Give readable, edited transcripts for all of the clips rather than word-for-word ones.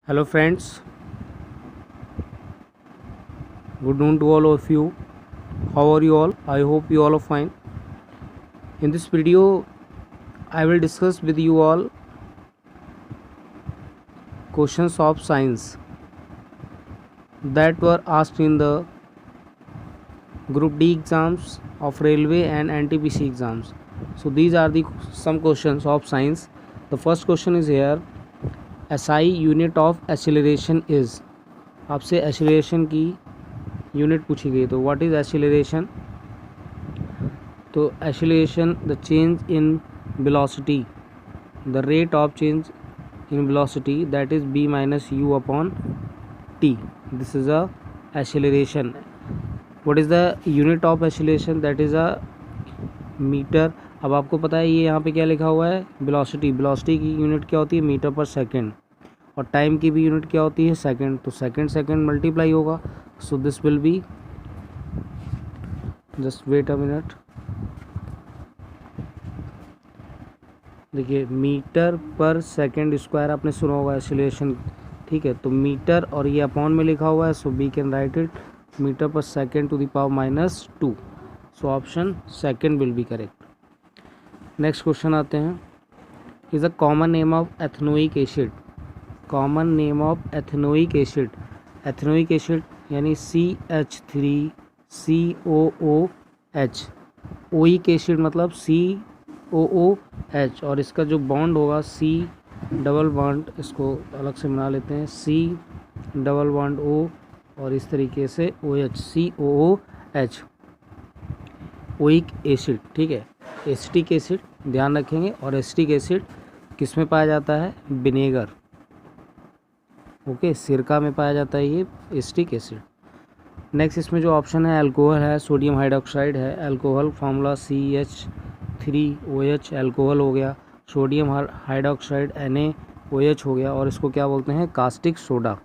Hello friends, good noon to all of you. How are you all? I hope you all are fine. In this video, I will discuss with you all questions of science that were asked in the Group D exams of Railway and NTPC exams. So these are the some questions of science. The first question is here: SI unit of acceleration is. आपसे acceleration की unit पूछी गई, तो what is acceleration? तो acceleration the change in velocity, the rate of change in velocity that is b minus U upon t. This is a acceleration. What is the unit of acceleration? That is a meter. अब आपको पता है ये यहाँ पे क्या लिखा हुआ है, वेलोसिटी. वेलोसिटी की यूनिट क्या होती है? Metre per second. और टाइम की भी यूनिट क्या होती है? सेकेंड. तो सेकेंड मल्टीप्लाई होगा. So this will be, just wait a minute. देखिए मीटर पर सेकेंड स्क्वायर आपने सुना होगा एक्सीलरेशन, ठीक है. तो मीटर और ये अपॉन में लिखा हुआ है, so we can write it metre per second to the power minus 2. So option second will be correct. Next question आते हैं. Is a common name of ethanoic acid. Common name of ethanoic acid. Ethanoic acid यानी CH3COOH. Oic acid मतलब COOH. और इसका जो bond होगा C double bond, इसको अलग से बना लेते हैं, C डबल बॉन्ड O और इस तरीके से OH, COOH. ओइक एसिड, ठीक है. एसिटिक एसिड ध्यान रखेंगे. और एसिटिक एसिड किस में पाया जाता है? विनेगर. ओके, सिरका में पाया जाता है ये एसिटिक एसिड. नेक्स्ट इसमें जो ऑप्शन है अल्कोहल है, सोडियम हाइड्रोक्साइड है. अल्कोहल फॉर्मूला CH3OH, अल्कोहल हो गया. सोडियम हाइड्रोक्साइड NaOH हो गया. और इसको क्या बोलते हैं? Caustic soda.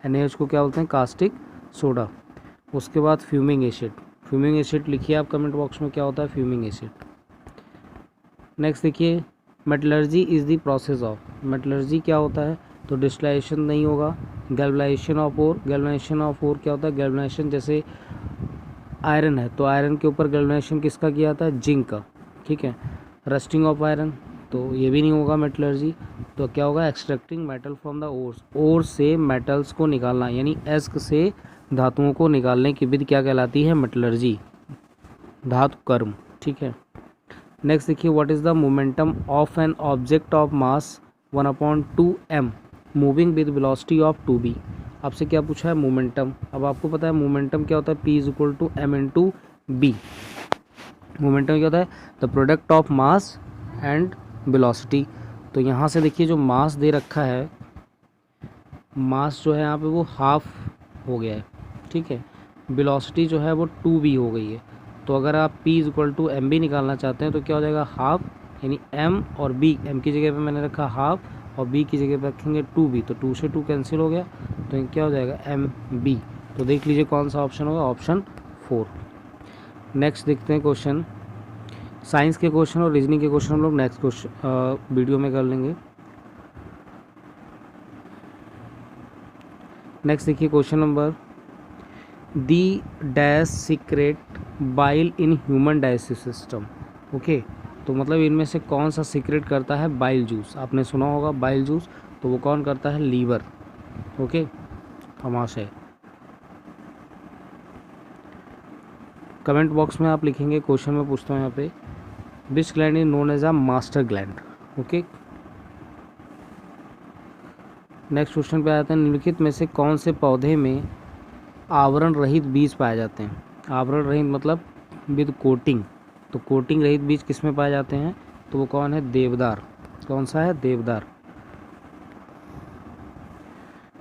NaOH को क्या बोलते हैं? Caustic soda. उसके बाद फ्यूमिंग एसिड. फ्यूमिंग एसिड लिखिए आप कमेंट बॉक्स में क्या होता है फ्यूमिंग एसिड. नेक्स्ट देखिए, metallurgy is the process of. Metallurgy क्या होता है? तो डिस्टिलेशन नहीं होगा. Galvanization of ore. Galvanization of ore क्या होता है? गैल्वेनाइजेशन जैसे आयरन है तो आयरन के ऊपर गैल्वेनाइजेशन किसका किया जाता है? जिंक का, ठीक है. रस्टिंग ऑफ आयरन, तो ये भी नहीं होगा मेटलर्जी. तो क्या होगा? Extracting metal from the ores. Ore से मेटल्स को निकालना, यानी एस्क से धातुओं को निकालने की विधि क्या कहलाती है? मेटलर्जी, धातु कर्म, ठीक है. नेक्स्ट देखिए, what is the momentum of an object of mass 1/2m moving with velocity of 2b. आपसे क्या पूछा है? मोमेंटम. अब आपको पता है मोमेंटम क्या होता है? P = m × b. मोमेंटम क्या होता है? The product of mass and velocity. तो यहाँ से देखिए जो मास दे रखा है, मास जो है यहाँ पे वो हाफ हो गया है, ठीक है. वेलोसिटी जो है वो 2b हो गई है. तो अगर आप P = mb निकालना चाहते हैं तो क्या हो जाएगा? हाफ, यानी m और b. m की जगह पे मैंने रखा हाफ और b की जगह पे रखेंगे 2b. तो 2 से 2 कैंसिल हो गया, तो क्या हो जाएगा? mb. तो देख लीजिए कौन सा ऑप्शन होगा? ऑप्शन 4. नेक्स्ट देखते हैं क्वेश्चन. साइंस के क्वेश्चन और रीजनिंग के क्वेश्चन हम लोग नेक्स्ट क्वेश्चन वीडियो में कर लेंगे. नेक्स्ट देखिए question number, the dash secret bile in human digestive system. Okay, तो मतलब इनमें से कौन सा सीक्रेट करता है? Bile juice. आपने सुना होगा बाइल जूस, तो वो कौन करता है? लीवर. ओके, आमाशय. कमेंट बॉक्स में आप लिखेंगे. क्वेश्चन में पूछता हूँ यहाँ पे, which gland is known as a master gland. Okay, next question पे आते हैं. निम्नलिखित में से कौन से पौधे में आवरण रहित बीज पाए जाते हैं? आवरण रहित मतलब विद कोटिंग. तो कोटिंग रहित बीज किस में पाए जाते हैं? तो वो कौन है? देवदार. कौन सा है? देवदार.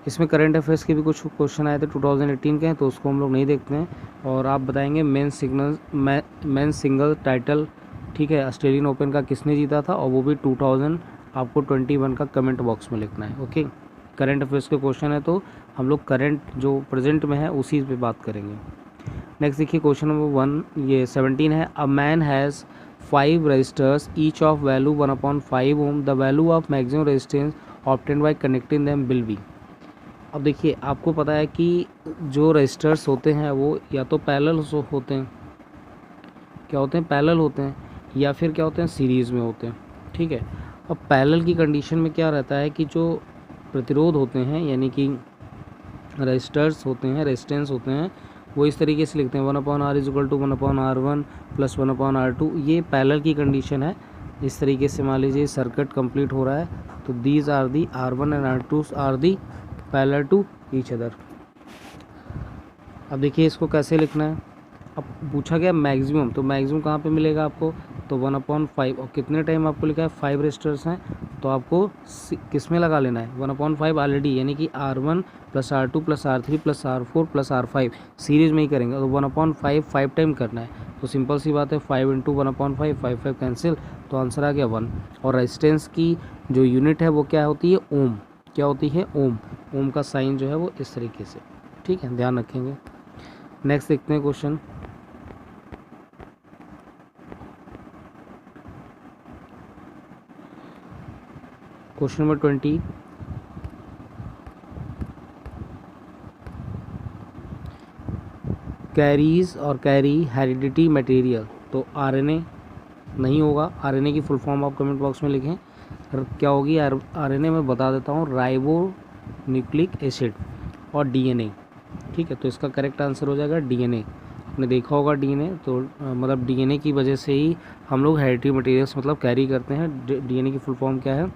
इसमें करंट अफेयर्स के भी कुछ क्वेश्चन आए थे 2018 के, तो उसको हम लोग नहीं देखते हैं. और आप बताएंगे मेन सिंगल टाइटल, ठीक है, ऑस्ट्रेलियन ओपन का किसने जीता था, और वो भी 2021 का कमेंट बॉक्स में लिखना है. ओके, करंट अफेयर्स के क्वेश्चन है तो हम लोग करंट जो प्रेजेंट में है उसी पे बात करेंगे. नेक्स्ट देखिए क्वेश्चन नंबर 1, ये 17 है. A man has 5 resistors each of value 1/5 ohm. The value of maximum resistance obtained by connecting them will be. अब देखिए आपको पता है कि जो रजिस्टर्स होते हैं वो या तो पैरेलल होते हैं, क्या होते हैं, पैरेलल होते हैं, या फिर क्या होते हैं, सीरीज़ में होते हैं। ठीक है, अब पैरेलल की कंडीशन में क्या रहता है कि जो प्रतिरोध होते हैं यानी कि रजिस्टर्स होते हैं, रेजिस्टेंस होते हैं, वो इस तरीके से लिखते हैं 1/r equal to 1/r1 plus 1/r2। ये पैरेलल की कंडीशन है। इस तरीके से मान लीजिए सर्किट कंप्लीट हो रहा है, तो these are the R1 and R2 are the parallel to each other. अब देखिए इसको कैसे लिखना है। अब पूछा गया मैक्सिमम, तो मैक्सिमम कहाँ पे मिलेगा आपको, तो 1/5। और कितने टाइम आपको लिखा है, 5 रजिस्टर्स हैं, तो आपको किस में लगा लेना है, 1/5 ऑलरेडी, यानी कि R1 plus R2 plus R3 plus R4 plus R5 series में ही करेंगे, तो 1/5 5 टाइम करना है। तो सिंपल सी बात है, 5 इंटू 1/5, 5 कैंसिल, तो आंसर आ गया 1। और रेजिस्टेंस की जो यूनिट है वो क्या होती है, ओम। क्या होती है, ओम। ओम का साइन जो है वो इस तरीके से, ठीक है, ध्यान रखेंगे। नेक्स्ट देखते हैं क्वेश्चन। क्वेश्चन नंबर 20, कैरीज और कैरी हेरिडिटी मटेरियल, तो आरएनए नहीं होगा। आरएनए की फुल फॉर्म आप कमेंट बॉक्स में लिखें, क्या होगी आरएनए में बता देता हूँ, राइबो न्यूक्लिक एसिड और डीएनए। ठीक है, तो इसका करेक्ट आंसर हो जाएगा डीएनए। आपने देखा होगा डीएनए, तो मतलब डीएनए की वजह से ही हम लोग हेरिडिटी मटेरियल्स मतलब कैरी करते हैं। डीएनए की फुल फॉर्म क्या है,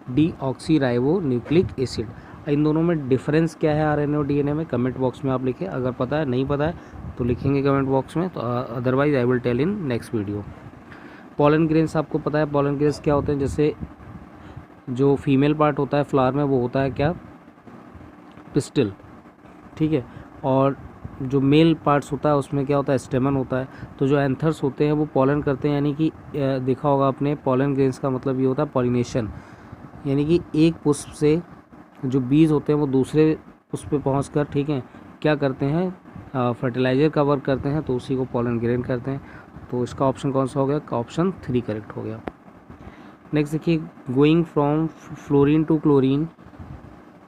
डीऑक्सी राइबो न्यूक्लिक एसिड। इन दोनों में डिफरेंस क्या है आरएनए और डीएनए में, कमेंट बॉक्स में आप लिखें। अगर पता है, नहीं पता है तो लिखेंगे कमेंट बॉक्स में, तो otherwise I will tell in next video. Pollen grains आपको पता है, पॉलन ग्रेन्स क्या होते हैं, जैसे जो फीमेल पार्ट होता है फ्लावर में वो होता है क्या, पिस्टिल। ठीक है, और जो मेल पार्ट्स होता है उसमें क्या होता है, स्टेमन होता है। तो जो एंथर्स होते हैं वो पॉलन करते हैं, यानी कि देखा होगा आपने, पॉलन ग्रेन्स का मतलब ये होता है पॉलिनेशन, यानी कि एक पुष्प से जो बीज होते हैं वो दूसरे पुष्प पे पहुँच कर, ठीक है, क्या करते हैं, फर्टिलाइज़र का वर्क करते हैं, तो उसी को पॉलन ग्रेन करते हैं। तो इसका ऑप्शन कौन सा हो गया, ऑप्शन 3 करेक्ट हो गया। नेक्स्ट देखिए, going from fluorine to chlorine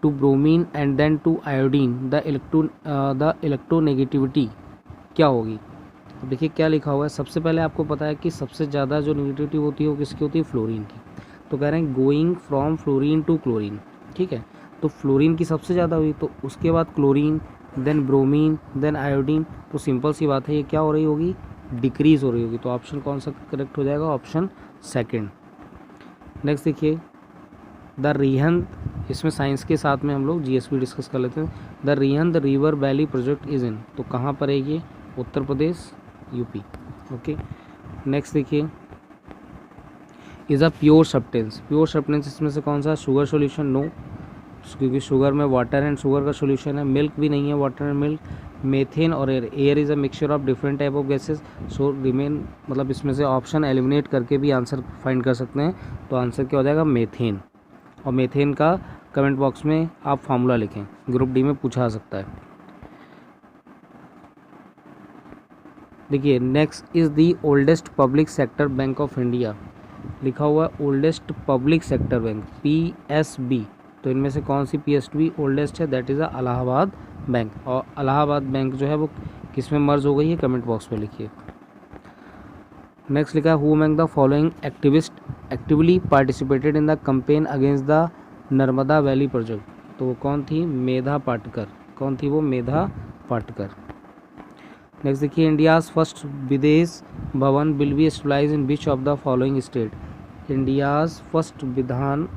to bromine and then to iodine, the electronegativity क्या होगी। अब देखिए क्या लिखा हुआ है, सबसे पहले आपको पता है कि सबसे ज़्यादा जो नेगेटिविटी होती है वो किसकी होती है, फ्लोरीन की। तो कह रहे हैं going from fluorine to chlorine, ठीक है, तो फ्लोरीन की सबसे ज़्यादा हुई, तो उसके बाद chlorine, then bromine, then iodine, तो सिंपल सी बात है ये क्या हो रही होगी, डिक्रीज़ हो रही होगी। तो ऑप्शन कौन सा करेक्ट हो जाएगा, ऑप्शन सेकंड। नेक्स्ट देखिए, द रिहंद, इसमें साइंस के साथ में हम लोग जीएसपी डिस्कस कर लेते हैं। The Rihand river valley project is in, तो कहाँ पर है ये, Uttar Pradesh, UP. Okay, next देखिए, is a pure substance, pure substance इसमें से कौन सा, शुगर सॉल्यूशन, नो, क्योंकि शुगर में वाटर एंड शुगर का सॉल्यूशन है। मिल्क भी नहीं है, वाटर एंड मिल्क। मेथेन और air, air is a mixture of different type of gases, so remain, मतलब इसमें से ऑप्शन एलिमिनेट करके भी आंसर फाइंड कर सकते हैं। तो आंसर क्या हो जाएगा, मेथेन। और मेथेन का कमेंट बॉक्स में आप फार्मूला लिखें, ग्रुप डी में पूछा जा सकता है। देखिए, next is the oldest public sector bank of India, लिखा हुआ है oldest public sector bank, PSB। तो इनमें से कौन सी PSB ओल्डेस्ट है, दैट इज़ इलाहाबाद बैंक। और इलाहाबाद बैंक जो है वो किस में मर्ज हो गई है, कमेंट बॉक्स में लिखिए। नेक्स्ट लिखा है, who among the following activist actively participated in the campaign against the Narmada valley project, तो वो कौन थी, मेधा पाटकर। कौन थी वो, मेधा पाटकर। नेक्स्ट देखिए, India's first Videsh Bhavan will be established in which of the following state, India's first विधान,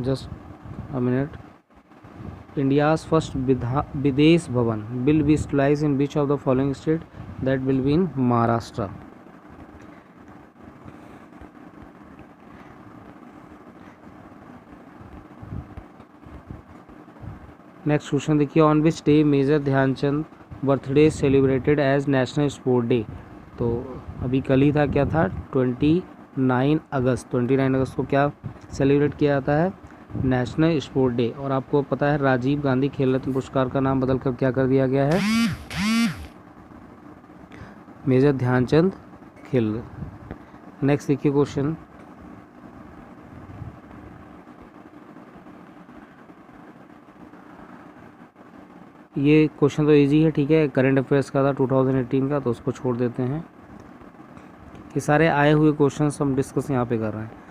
just a minute, India's first Videsh Bhavan will be established in which of the following state, that will be in Maharashtra. Next question देखिए, on which day major Dhyan Chand birthday celebrated as national sport day, तो अभी कल ही था, क्या था, 29 अगस्त। 29 अगस्त को क्या सेलिब्रेट किया जाता है, नेशनल स्पोर्ट डे। और आपको पता है राजीव गांधी खेल रत्न पुरस्कार का नाम बदलकर क्या कर दिया गया है, मेजर ध्यानचंद खेल। नेक्स्ट देखिए क्वेश्चन, ये क्वेश्चन तो इजी है, ठीक है, करंट अफेयर्स का था 2018 का, तो उसको छोड़ देते हैं। ये सारे आए हुए क्वेश्चन हम डिस्कस यहाँ पे कर रहे हैं।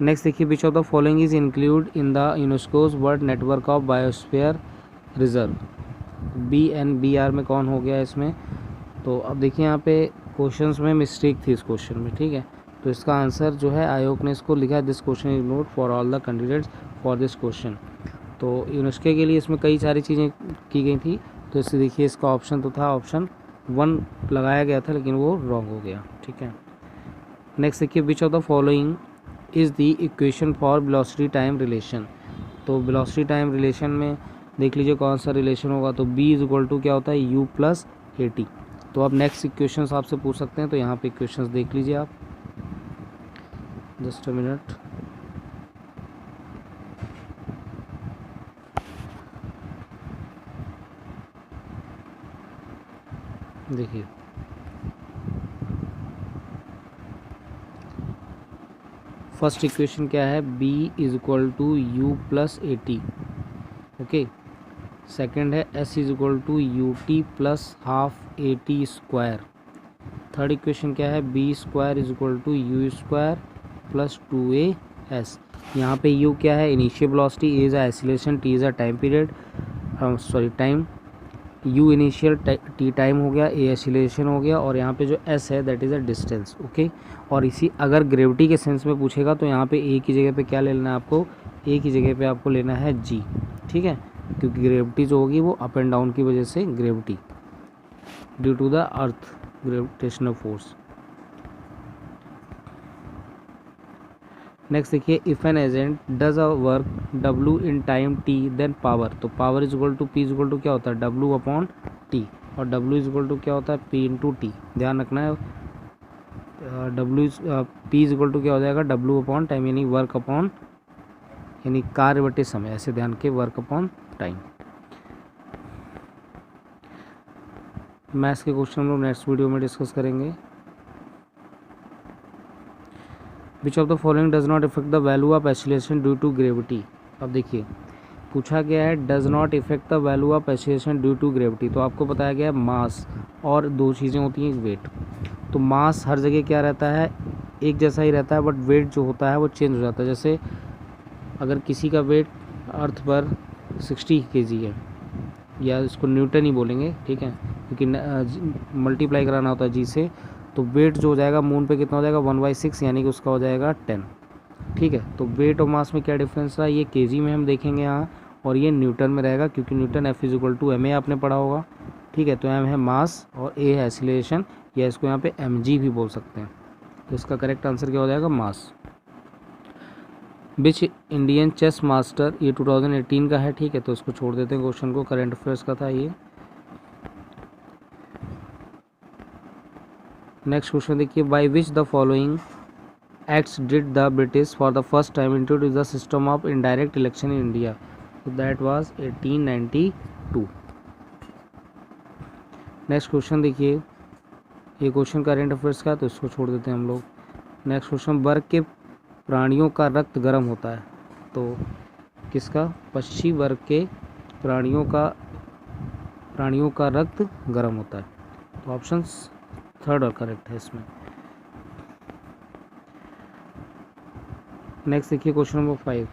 नेक्स्ट देखिए, which of the following is include in the UNESCO's world network of biosphere reserve. BNBR में कौन हो गया इसमें? तो अब देखिए यहाँ पे क्वेश्चंस में मिस्टेक थी इस क्वेश्चन में, ठीक है, तो इसका आंसर जो है आयोग ने इसको लिखा है, this question is note for all the candidates for this question. तो यूनेस्को के लिए इसमें कई सारी चीज़ें की गई थी, तो इससे देखिए इसका ऑप्शन तो था, ऑप्शन 1 लगाया गया था, लेकिन वो रॉन्ग हो गया, ठीक है। नेक्स्ट देखिए, which of the following is the equation for velocity time relation. तो वेलोसिटी टाइम रिलेशन में देख लीजिए कौन सा रिलेशन होगा, तो B इज इक्वल टू क्या होता है, U प्लस AT। तो अब नेक्स्ट इक्वेशंस आपसे पूछ सकते हैं, तो यहाँ पे इक्वेशंस देख लीजिए आप, जस्ट अ मिनट। देखिए फर्स्ट इक्वेशन क्या है, B is equal to U plus AT, okay. Second है S is equal to UT plus half AT square. Third equation क्या है, B square is equal to U square plus 2AS। यहाँ पे U क्या है, initial velocity, A is acceleration, T is a time period, sorry time, U initial T time हो गया, A acceleration हो गया, और यहाँ पे जो S है that is a distance, okay. और इसी अगर ग्रेविटी के सेंस में पूछेगा तो यहाँ पे A की जगह पे क्या ले लेना है आपको, A की जगह पे आपको लेना है G, ठीक है, क्योंकि ग्रेविटी जो होगी वो अप एंड डाउन की वजह से, gravity due to the earth gravitational force. Next देखिए, if an agent does a work W in time T then power, तो power is equal to P is equal to क्या होता है, W upon T, और W is equal to क्या होता है, P into T। ध्यान रखना है, P इज इक्वल टू क्या हो जाएगा, W अपॉन टाइम, यानी वर्क अपॉन, यानी कार्य बटे समय, ऐसे ध्यान के, वर्क अपॉन टाइम। मैथ्स के क्वेश्चन हम लोग नेक्स्ट वीडियो में डिस्कस करेंगे। Which of the following does not affect the value of acceleration due to gravity. अब देखिए पूछा गया है does not affect the value of acceleration due to gravity, तो आपको बताया गया है मास और दो चीज़ें होती हैं, वेट। तो मास हर जगह क्या रहता है, एक जैसा ही रहता है, बट वेट जो होता है वो चेंज हो जाता है। जैसे अगर किसी का वेट अर्थ पर 60 kg है, या इसको न्यूटन ही बोलेंगे, ठीक है, क्योंकि मल्टीप्लाई कराना होता है जी से, तो वेट जो हो जाएगा मून पे कितना हो जाएगा, 1/6, यानी कि उसका हो जाएगा 10, ठीक है। तो वेट और मास में क्या डिफरेंस है, ये केजी में हम देखेंगे यहाँ, और ये न्यूटन में रहेगा, क्योंकि newton F is equal to ma आपने पढ़ा होगा, ठीक है। तो m है मास और a है एक्सीलरेशन, या इसको यहाँ पे mg भी बोल सकते हैं। तो इसका करेक्ट आंसर क्या हो जाएगा, मास। विच इंडियन चेस मास्टर, ये 2018 का है, ठीक है, तो इसको छोड़ देते हैं क्वेश्चन को, करंट अफेयर्स का था ये। नेक्स्ट क्वेश्चन देखिए, by which the following acts did the British for the first time introduce the system of indirect election in India, तो दैट वाज 1892। नेक्स्ट क्वेश्चन देखिए, ये क्वेश्चन करंट अफेयर्स का, तो इसको छोड़ देते हैं हम लोग। नेक्स्ट क्वेश्चन, वर्ग के प्राणियों का रक्त गर्म होता है, तो किसका, पक्षी वर्ग के प्राणियों का रक्त गर्म होता है, तो ऑप्शन थर्ड और करेक्ट है इसमें। नेक्स्ट देखिए question number 5,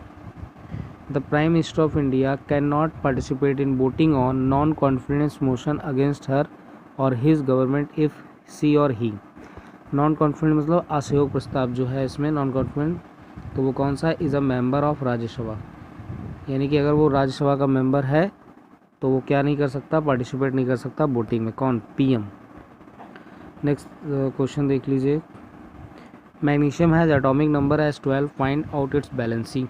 the prime minister of India can not participate in voting on non confidence motion against her और हिज गवर्नमेंट इफ सी और ही। नॉन कॉन्फिडेंट मतलब असहयोग प्रस्ताव जो है इसमें, नॉन कॉन्फिडेंट, तो वो कौन सा है, is a member of Rajya Sabha, यानी कि अगर वो राज्यसभा का मेंबर है तो वो क्या नहीं कर सकता, पार्टिसिपेट नहीं कर सकता वोटिंग में, कौन, PM। नेक्स्ट क्वेश्चन देख लीजिए, magnesium has atomic number as 12, find out its valency,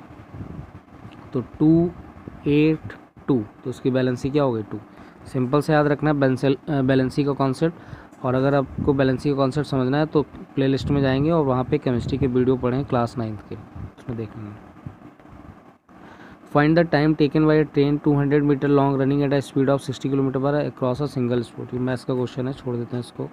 तो 282, तो उसकी बैलेंसी क्या हो गई, 2। सिंपल से याद रखना है बैलेंसी का कॉन्सेप्ट, और अगर आपको बैलेंसी का कॉन्सेप्ट समझना है तो प्लेलिस्ट में जाएंगे और वहाँ पे केमिस्ट्री के वीडियो पढ़ें क्लास 9th के, उसमें देख लेंगे। Find the time taken by train 200 meter long running at a speed of 60 kilometer per across a single spot, ये मैथ्स का क्वेश्चन है, छोड़ देते हैं इसको।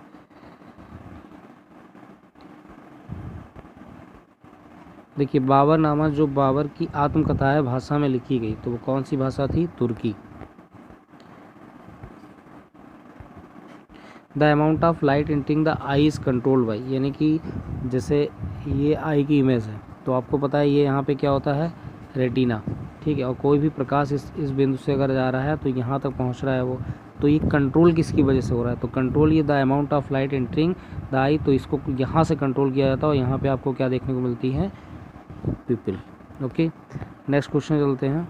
देखिए बाबरनामा जो बाबर की आत्मकथा है भाषा में लिखी गई, तो वो कौन सी भाषा थी, तुर्की। The amount of light entering the eye is controlled by, यानी कि जैसे ये आई की इमेज है तो आपको पता है ये यहाँ पे क्या होता है, रेटिना, ठीक है। और कोई भी प्रकाश इस बिंदु से अगर जा रहा है तो यहाँ तक पहुँच रहा है वो, तो ये कंट्रोल किसकी वजह से हो रहा है, तो कंट्रोल ये the amount of light entering the eye, तो इसको यहाँ से कंट्रोल किया जाता है और यहाँ पे आपको क्या देखने को मिलती है, पिपिल। ओके, नेक्स्ट क्वेश्चन चलते हैं।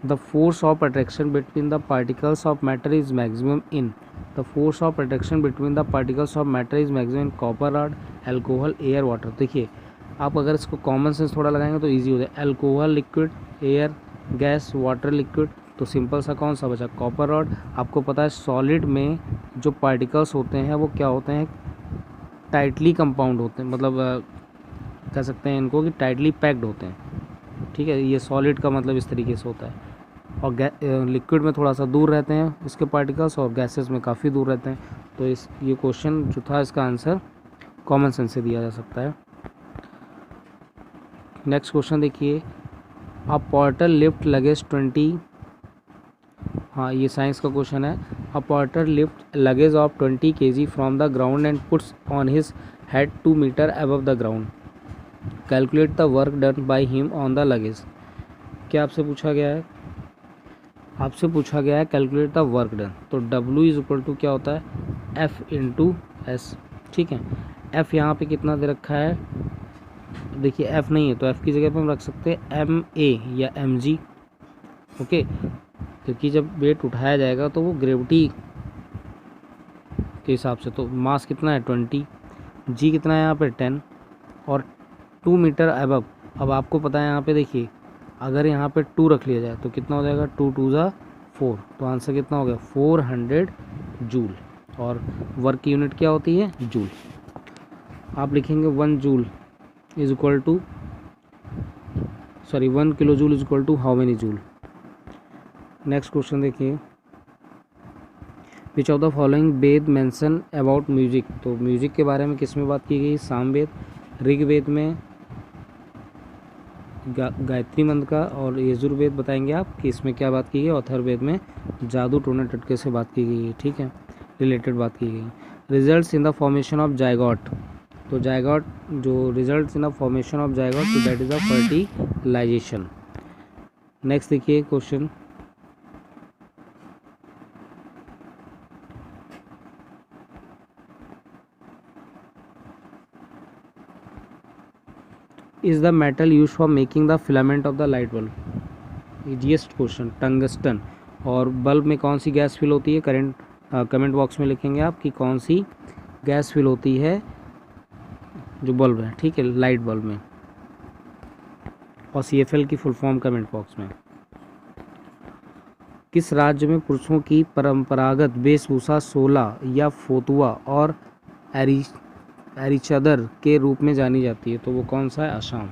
The force of attraction between the particles of matter is maximum in, the force of attraction between the particles of matter is maximum in copper rod, alcohol, air, water. देखिए आप अगर इसको common sense थोड़ा लगाएंगे तो easy हो जाए, alcohol liquid, air gas, water liquid, तो सिंपल सा कौन सा बचा, कॉपर रॉड। आपको पता है सॉलिड में जो पार्टिकल्स होते हैं वो क्या होते हैं, टाइटली कंपाउंड होते हैं, मतलब कह सकते हैं इनको कि टाइटली पैक्ड होते हैं, ठीक है। ये सॉलिड का मतलब इस तरीके से होता है। और लिक्विड में थोड़ा सा दूर रहते हैं इसके पार्टिकल्स और गैसेस में काफ़ी दूर रहते हैं। तो ये क्वेश्चन जो था इसका आंसर कॉमन सेंस से दिया जा सकता है। नेक्स्ट क्वेश्चन देखिए, अ पोर्टर लिफ्ट लगेज 20, हाँ ये साइंस का क्वेश्चन है। A porter lift luggage of 20 kg from the ground and puts on his head 2 metre above the ground, calculate the work done by him on the luggage. क्या आपसे पूछा गया है, आपसे पूछा गया है कैलकुलेट द वर्क डन, तो W इज इक्वल टू क्या होता है, F इंटू एस, ठीक है। F यहाँ पे कितना दे रखा है, देखिए F नहीं है तो F की जगह पे हम रख सकते हैं MA या mg, ओके, क्योंकि जब वेट उठाया जाएगा तो वो ग्रेविटी के हिसाब से, तो मास कितना है 20, G कितना है यहाँ पे 10 और 2 मीटर अबव। अब आपको पता है यहाँ पे देखिए अगर यहाँ पे 2 रख लिया जाए तो कितना हो जाएगा, 2 2 ज़ा 4, तो आंसर कितना हो गया 400 जूल। और वर्क की यूनिट क्या होती है, जूल। आप लिखेंगे 1 joule is equal to, sorry 1 kilo joule is equal to how many joule. Next question देखिए, which of the following Veda mention about music, तो म्यूजिक के बारे में किस में बात की गई, सामवेद, ऋग्वेद में गायत्री मंत्र का, और यजुर्वेद बताएंगे आप कि इसमें क्या बात की गई, अथर्ववेद में जादू टोने टटके से बात की गई है, ठीक है, रिलेटेड बात की गई। Results in the formation of zygote, तो जायगॉट जो results in the formation of zygote, तो that is the fertilisation. Next देखिए question, is the metal use for making the filament of the light bulb, easiest question, tungsten. और bulb में कौन सी gas fill होती है, comment box में लिखेंगे आप कि कौन सी गैस फिल होती है जो बल्ब है, ठीक है, लाइट बल्ब में। और CFL की फुल फॉर्म कमेंट बॉक्स में। किस राज्य में पुरुषों की परंपरागत वेशभूषा सोला या फोतुआ और एरीचादर के रूप में जानी जाती है, तो वो कौन सा है, असम।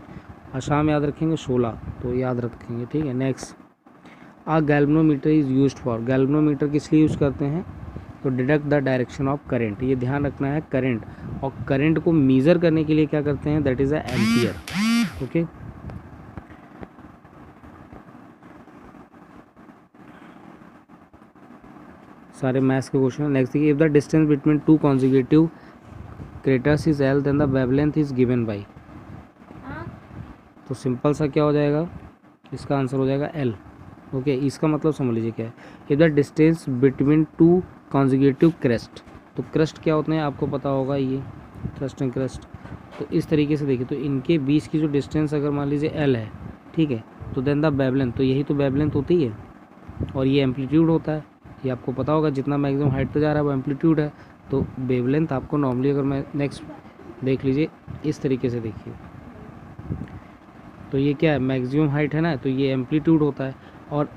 असम याद रखेंगे, सोला तो याद रखेंगे, ठीक है। Next, a galvanometer is used for, galvanometer किस लिए यूज़ करते हैं, तो detect the direction of current, ये ध्यान रखना है, करंट, और करंट को मेज़र करने के लिए क्या करते हैं, that is a ampere, okay. सारे मैथ्स के क्वेश्चन। नेक्स्ट देखिए, if the distance between 2 consecutive craters is L then the wavelength is given by, तो सिंपल सा क्या हो जाएगा, इसका आंसर हो जाएगा L, ओके। इसका मतलब समझ लीजिए क्या है, if the distance between 2 consecutive crest, तो क्रेस्ट क्या होते हैं आपको पता होगा, ये क्रेस्ट एंड क्रेस्ट, तो इस तरीके से देखिए, तो इनके बीच की जो डिस्टेंस अगर मान लीजिए L है, ठीक है, तो देन द वेवलेंथ, तो यही तो वेवलेंथ होती है, और ये एम्पलीट्यूड होता है, ये आपको पता होगा, जितना मैक्सिमम हाइट पे जा रहा है वो एम्पलीट्यूड है। तो वेवलेंथ आपको नॉर्मली, अगर मैं नेक्स्ट देख लीजिए इस तरीके से देखिए, तो ये क्या है, मैक्सिमम हाइट है ना, तो ये एम्पलीट्यूड होता है, और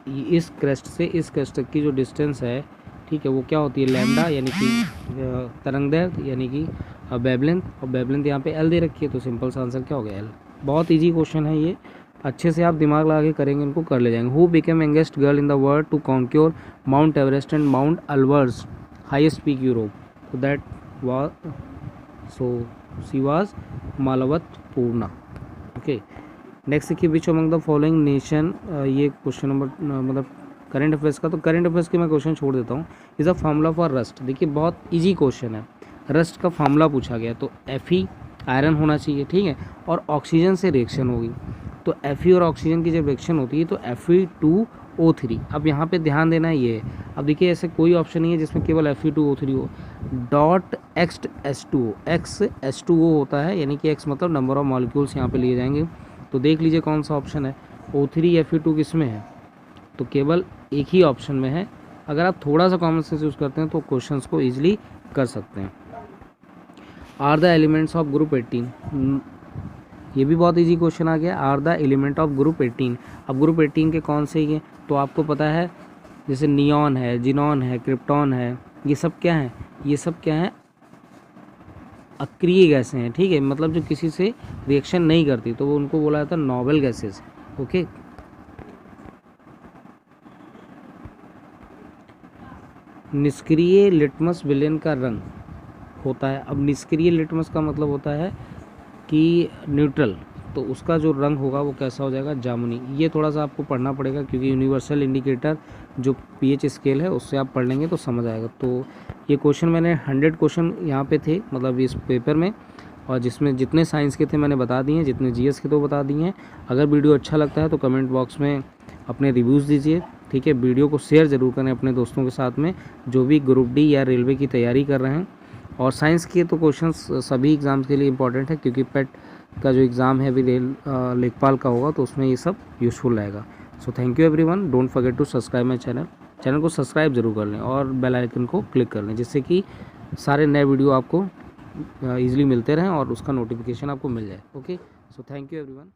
इस क्रेस्ट से इस क्रेस्ट तक की जो डिस्टेंस है, ठीक है, वो क्या होती है, लैम्डा, यानी कि तरंगदैर्घ्य, यानी कि वेवलेंथ, और वेवलेंथ यहाँ पे L दे रखी है, तो सिंपल सा आंसर क्या हो गया, L। बहुत ईजी क्वेश्चन है ये, अच्छे से आप दिमाग लगा के करेंगे, इनको कर ले जाएंगे। Who became youngest girl in the world to conquer Mount Everest and Mount Elbrus highest peak Europe, तो that was, so she was Malavath Purna, okay. Next देखिए, which among the following nation, ये क्वेश्चन नंबर मतलब current affairs का, तो current affairs के मैं question छोड़ देता हूँ। Is a formula for rust. देखिए बहुत ईजी क्वेश्चन है, रस्ट का फार्मूला पूछा गया, तो Fe आयरन होना चाहिए, ठीक है, और ऑक्सीजन से रिएक्शन होगी, तो Fe और ऑक्सीजन की जब रिएक्शन होती है तो Fe2O3। अब यहाँ पे ध्यान देना ये है, अब देखिए ऐसे कोई ऑप्शन नहीं है जिसमें केवल Fe2O3 हो। डॉट X H2O होता है, यानी कि X मतलब नंबर ऑफ मॉलिक्यूल्स यहाँ पे लिए जाएंगे। तो देख लीजिए कौन सा ऑप्शन है, O3 Fe2 किस में है, तो केवल एक ही ऑप्शन में है। अगर आप थोड़ा सा कॉमन सेंस यूज़ करते हैं तो क्वेश्चंस को ईजिली कर सकते हैं। Are the elements of group 18, ये भी बहुत इजी क्वेश्चन आ गया। Are the element of group 18, अब ग्रुप 18 के कौन से ये, तो आपको पता है जैसे नियॉन है, जिनॉन है, क्रिप्टॉन है, ये सब क्या है, ये सब क्या है, अक्रिय गैसें हैं, ठीक है, मतलब जो किसी से रिएक्शन नहीं करती, तो वो उनको बोला जाता है नॉवेल गैसेस। ओके, निष्क्रिय लिटमस विलेन का रंग होता है। अब निष्क्रिय लिटमस का मतलब होता है कि न्यूट्रल, तो उसका जो रंग होगा वो कैसा हो जाएगा, जामुनी। ये थोड़ा सा आपको पढ़ना पड़ेगा क्योंकि यूनिवर्सल इंडिकेटर जो pH स्केल है उससे आप पढ़ लेंगे तो समझ आएगा। तो ये क्वेश्चन मैंने 100 क्वेश्चन यहाँ पे थे मतलब इस पेपर में, और जिसमें जितने साइंस के थे मैंने बता दिए हैं, जितने GS के तो बता दिए हैं। अगर वीडियो अच्छा लगता है तो कमेंट बॉक्स में अपने रिव्यूज़ दीजिए, ठीक है। वीडियो को शेयर ज़रूर करें अपने दोस्तों के साथ में जो भी ग्रुप D या रेलवे की तैयारी कर रहे हैं। और साइंस के तो क्वेश्चंस सभी एग्ज़ाम्स के लिए इंपॉर्टेंट है क्योंकि पेट का जो एग्ज़ाम है अभी लेखपाल का होगा तो उसमें ये सब यूज़फुल रहेगा। So thank you everyone, don't forget to subscribe my channel को सब्सक्राइब ज़रूर कर लें और बेल आइकन को क्लिक कर लें जिससे कि सारे नए वीडियो आपको ईजिली मिलते रहें और उसका नोटिफिकेशन आपको मिल जाए। Okay, so thank you everyone.